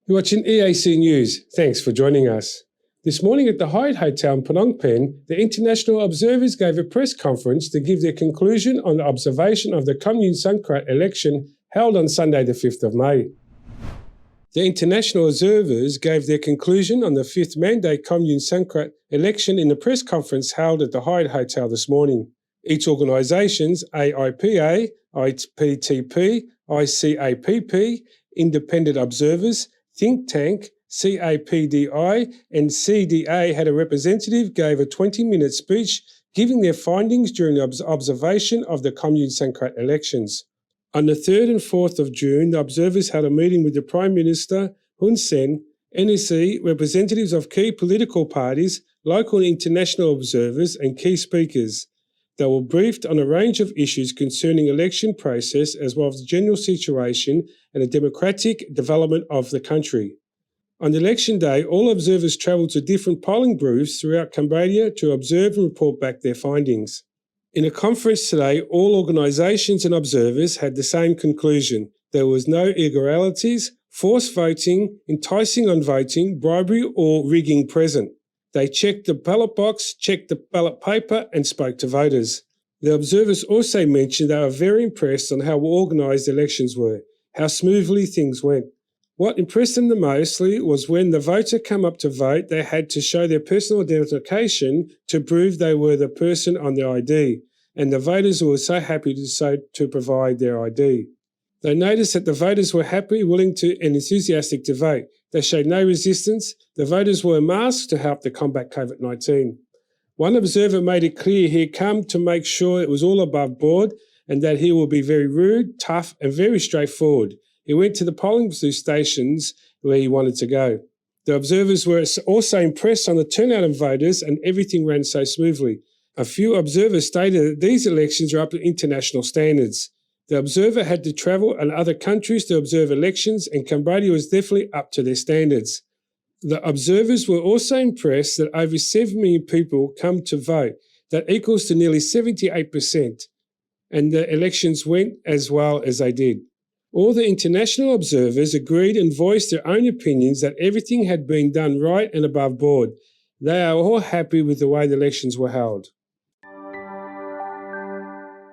You're watching EAC News. Thanks for joining us. This morning at the Hyatt Hotel in Phnom Penh, the international observers gave a press conference to give their conclusion on the observation of the commune Sangkat election held on Sunday the 5th of May. The international observers gave their conclusion on the fifth mandate commune Sangkat election in the press conference held at the Hyatt Hotel this morning. Each organisations, AIPA, IPTP, ICAPP, independent observers, think tank, CAPDI and CDA had a representative gave a 20-minute speech giving their findings during the observation of the commune Sangkat elections. On the 3rd and 4th of June, the observers had a meeting with the Prime Minister Hun Sen, NEC, representatives of key political parties, local and international observers and key speakers. They were briefed on a range of issues concerning election process as well as the general situation and the democratic development of the country. On election day, all observers travelled to different polling booths throughout Cambodia to observe and report back their findings. In a conference today, all organisations and observers had the same conclusion. There was no irregularities, forced voting, enticing on voting, bribery or rigging present. They checked the ballot box, checked the ballot paper and spoke to voters. The observers also mentioned they were very impressed on how organised elections were, how smoothly things went. What impressed them the mostly was when the voter came up to vote, they had to show their personal identification to prove they were the person on their ID, and the voters were so happy to provide their ID. They noticed that the voters were happy, willing to and enthusiastic to vote. They showed no resistance. The voters wore masks to help to combat COVID-19. One observer made it clear he had come to make sure it was all above board and that he will be very rude, tough and very straightforward. He went to the polling booth stations where he wanted to go. The observers were also impressed on the turnout of voters and everything ran so smoothly. A few observers stated that these elections are up to international standards. The observer had to travel in other countries to observe elections and Cambodia was definitely up to their standards. The observers were also impressed that over 7 million people come to vote. That equals to nearly 78%. And the elections went as well as they did. All the international observers agreed and voiced their own opinions that everything had been done right and above board. They are all happy with the way the elections were held.